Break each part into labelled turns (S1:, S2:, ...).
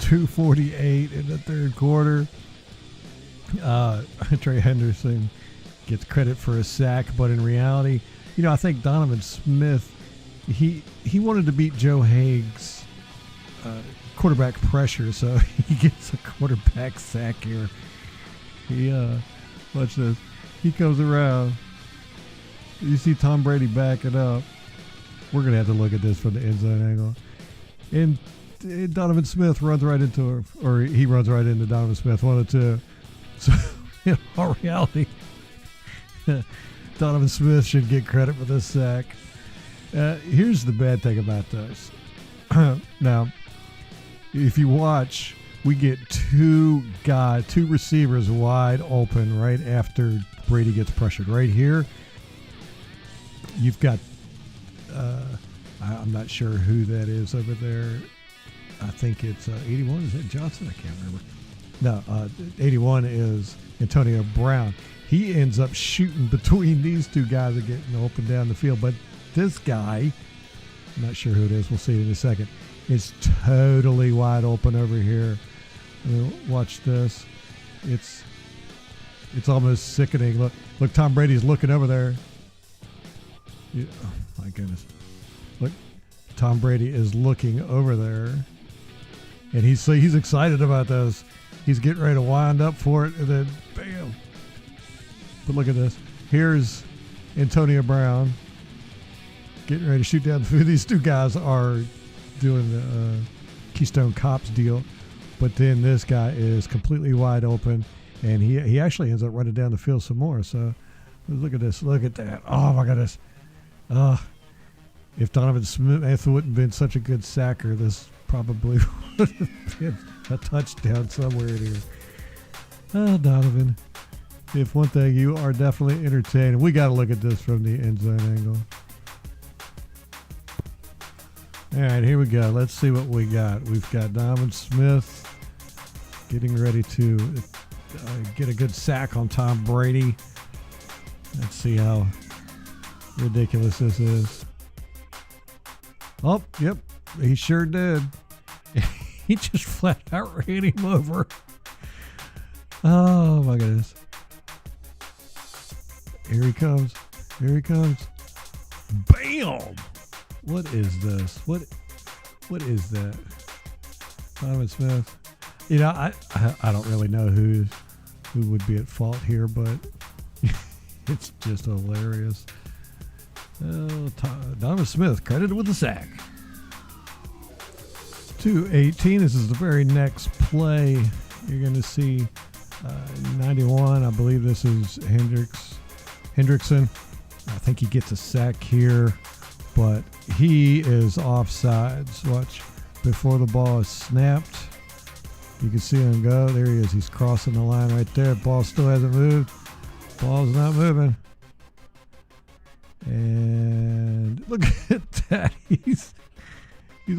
S1: 2:48 in the third quarter. Trey Henderson gets credit for a sack, but in reality, I think Donovan Smith, he wanted to beat Joe Haig's quarterback pressure, so he gets a quarterback sack here. Watch this. He comes around. You see Tom Brady backing up. We're going to have to look at this from the end zone angle. And Donovan Smith runs right into her, or he runs right into Donovan Smith, one of the two. So, in all reality, Donovan Smith should get credit for this sack. Here's the bad thing about this. Now, if you watch, we get two receivers wide open right after Brady gets pressured. Right here, you've got, I'm not sure who that is over there. I think it's 81. Is that Johnson? I can't remember. No, 81 is Antonio Brown. He ends up shooting between these two guys and getting open down the field. But this guy, I'm not sure who it is. We'll see it in a second. It's totally wide open over here. Watch this. It's almost sickening. Look, Tom Brady's looking over there. Oh my goodness. Look, Tom Brady is looking over there. And he's excited about this. He's getting ready to wind up for it, and then bam. But look at this. Here's Antonio Brown getting ready to shoot down the field. These two guys are doing the Keystone Cops deal. But then this guy is completely wide open, and he actually ends up running down the field some more. So look at this. Look at that. Oh, my goodness. If Donovan Smith wouldn't have been such a good sacker, this probably would have been a touchdown somewhere in here. Oh, Donovan. If one thing, you are definitely entertaining. We got to look at this from the end zone angle. All right, here we go. Let's see what we got. We've got Donovan Smith getting ready to get a good sack on Tom Brady. Let's see how ridiculous this is. Oh, yep, he sure did. He just flat out ran him over. Oh, my goodness. Here he comes. Here he comes. Bam! What is this? What is that? Donovan Smith. I don't really know who would be at fault here, but it's just hilarious. Donovan Smith credited with the sack. 2:18. This is the very next play. You're going to see 91. I believe this is Hendrickson. I think he gets a sack here, but he is offsides. Watch, before the ball is snapped. You can see him go. There he is. He's crossing the line right there. Ball still hasn't moved. Ball's not moving. And look at that. He's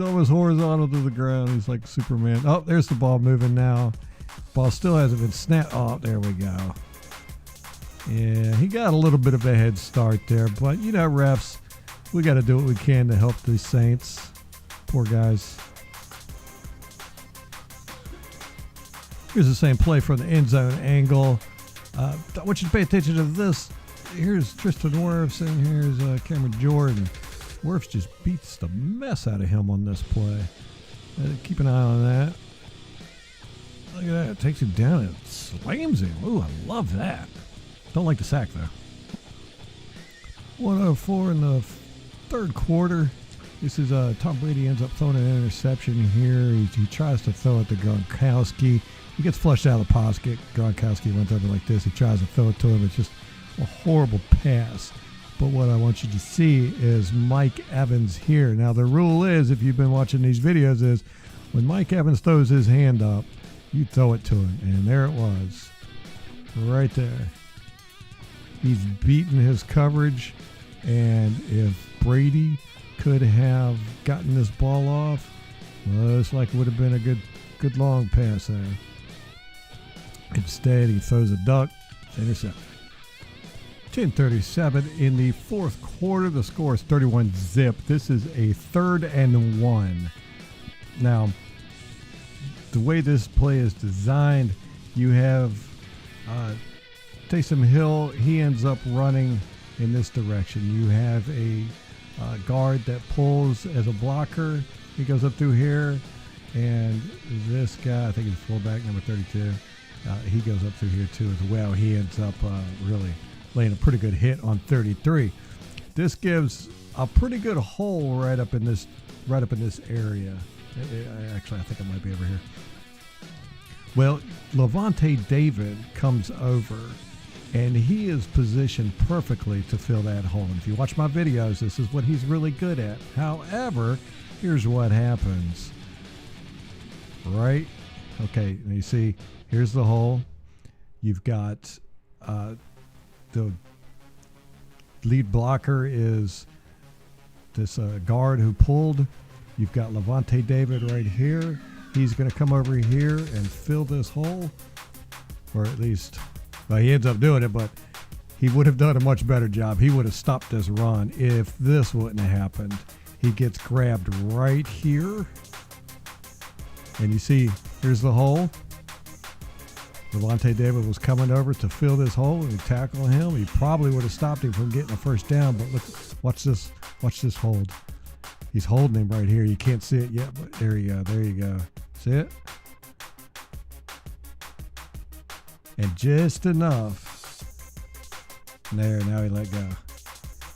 S1: almost horizontal to the ground. He's like Superman. Oh, there's the ball moving now. Ball still hasn't been snapped. Oh, there we go. Yeah, he got a little bit of a head start there. But, refs, we got to do what we can to help these Saints. Poor guys. Here's the same play from the end zone angle. I want you to pay attention to this. Here's Tristan Wirfs and here's Cameron Jordan. Wirfs just beats the mess out of him on this play. Keep an eye on that. Look at that. It takes him down and slams him. Ooh, I love that. Don't like the sack, though. 1:04 in the third quarter. This is Tom Brady ends up throwing an interception here. He tries to throw it to Gronkowski. He gets flushed out of the pocket. Gronkowski runs over like this. He tries to throw it to him. It's just a horrible pass. But what I want you to see is Mike Evans here. Now, the rule is, if you've been watching these videos, is when Mike Evans throws his hand up, you throw it to him. And there it was. Right there. He's beaten his coverage. And if Brady could have gotten this ball off, well, it's like it would have been a good long pass there. Instead, he throws a duck. Intercept. 10:37 in the fourth quarter. The score is 31-zip. This is a 3rd and 1. Now, the way this play is designed, you have Taysom Hill. He ends up running in this direction. You have a guard that pulls as a blocker. He goes up through here, and this guy, I think he's fullback number 32. He goes up through here too as well. He ends up really laying a pretty good hit on 33. This gives a pretty good hole right up in this area. Actually, I think it might be over here. Well, Levante David comes over, and he is positioned perfectly to fill that hole. And if you watch my videos, this is what he's really good at. However, here's what happens. Right? Okay, you see, here's the hole. You've got the lead blocker is this guard who pulled. You've got Levante David right here. He's going to come over here and fill this hole, or at least, well, he ends up doing it, but he would have done a much better job. He would have stopped this run if this wouldn't have happened. He gets grabbed right here, and you see, here's the hole. Levante David was coming over to fill this hole and tackle him. He probably would have stopped him from getting a first down, but look, watch this hold. He's holding him right here. You can't see it yet, but there you go. See it? And just enough. There, now he let go.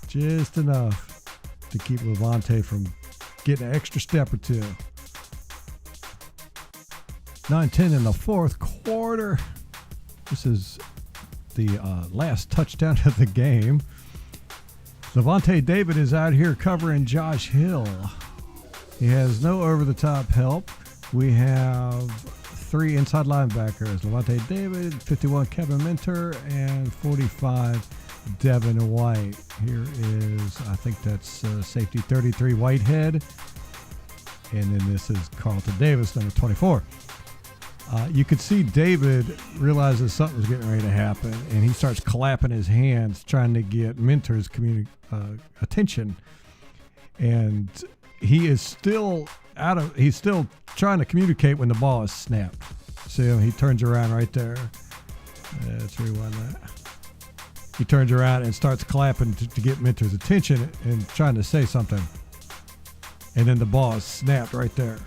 S1: Just enough to keep Levante from getting an extra step or two. 9-10 in the fourth quarter. This is the last touchdown of the game. Levante David is out here covering Josh Hill. He has no over-the-top help. We have 3 inside linebackers. Levante David, 51 Kevin Minter, and 45 Devin White. Here is, I think that's safety 33 Whitehead. And then this is Carlton Davis, number 24. You could see David realizes something's getting ready to happen, and he starts clapping his hands, trying to get Minter's attention. And he is still he's still trying to communicate when the ball is snapped. See, he turns around right there. Let's rewind that. He turns around and starts clapping to get Minter's attention and trying to say something. And then the ball is snapped right there.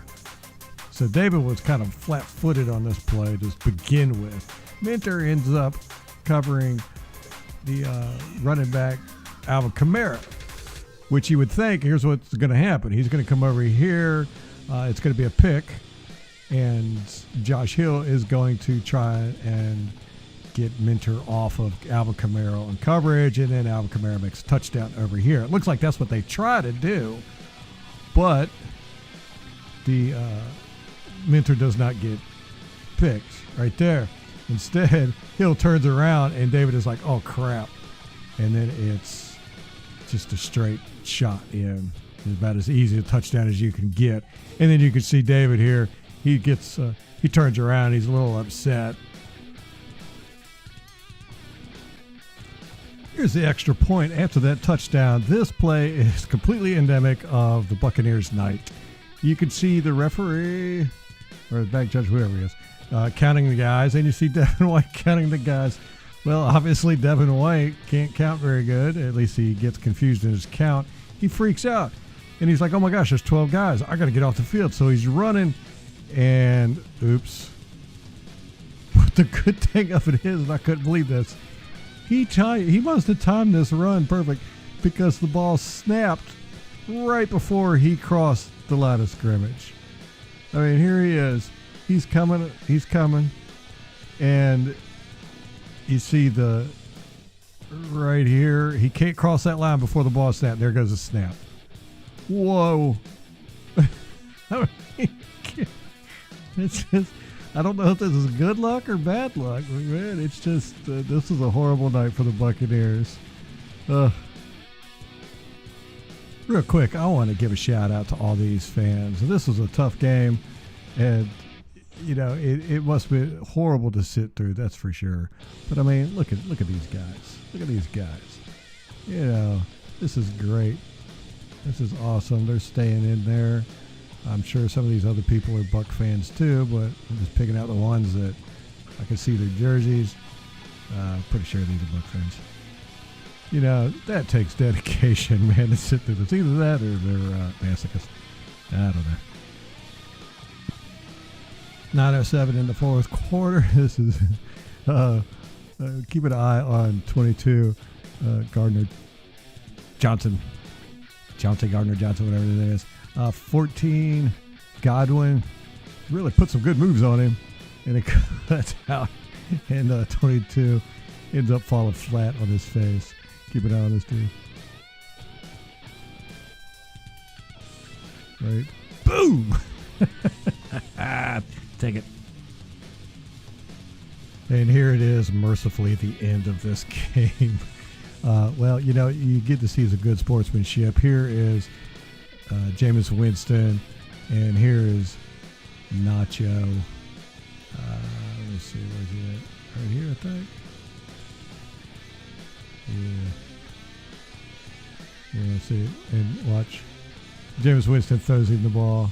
S1: So David was kind of flat-footed on this play to begin with. Minter ends up covering the running back, Alvin Kamara, which you would think, here's what's going to happen. He's going to come over here. It's going to be a pick, and Josh Hill is going to try and get Minter off of Alvin Kamara on coverage, and then Alvin Kamara makes a touchdown over here. It looks like that's what they try to do, but the Minter does not get picked right there. Instead, Hill turns around, and David is like, oh, crap. And then it's just a straight shot in. It's about as easy a touchdown as you can get. And then you can see David here. He gets, he turns around. He's a little upset. Here's the extra point after that touchdown. This play is completely endemic of the Buccaneers' night. You can see the referee, or the back judge, whoever he is, counting the guys, and you see Devin White counting the guys. Well, obviously Devin White can't count very good. At least he gets confused in his count. He freaks out, and he's like, oh my gosh, there's 12 guys. I got to get off the field. So he's running, and oops. But the good thing of it is, and I couldn't believe this, he must have timed this run perfect because the ball snapped right before he crossed the line of scrimmage. I mean, here he is. He's coming, and you see the right here. He can't cross that line before the ball snapped. There goes the snap. Whoa. I mean, it's just, I don't know if this is good luck or bad luck, but man, it's just, this is a horrible night for the Buccaneers. Real quick, I want to give a shout out to all these fans. This was a tough game, and you know it must be horrible to sit through. That's for sure. But I mean, look at these guys. Look at these guys. You know, this is great. This is awesome. They're staying in there. I'm sure some of these other people are Buck fans too, but I'm just picking out the ones that I can see their jerseys. Pretty sure these are Buck fans. You know, that takes dedication, man, to sit through this. Either that or they're masochists. I don't know. 9:07 in the fourth quarter. This is keep an eye on 22 Gardner Johnson. Gardner Johnson, whatever it is. 14 Godwin really put some good moves on him, and it cuts out. And 22 ends up falling flat on his face. Keep an eye on this dude. Right. Boom! Take it. And here it is, mercifully, the end of this game. Well, you know, you get to see some good sportsmanship. Here is Jameis Winston, and here is Nacho. Let's see, where's he at? Right here, I think. Yeah, let's see. And watch. Jameis Winston throws him the ball.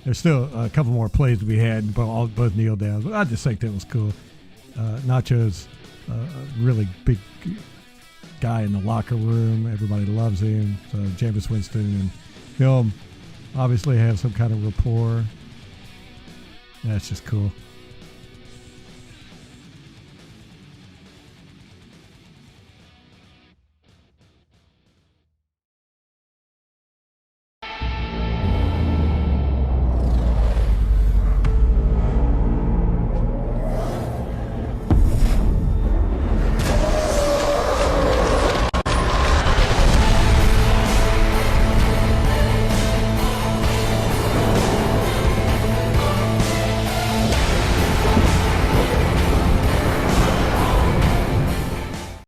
S1: There's still a couple more plays to be had, both kneel downs. But I just think that was cool. Nacho's a really big guy in the locker room. Everybody loves him. So Jameis Winston and him obviously have some kind of rapport. That's just cool.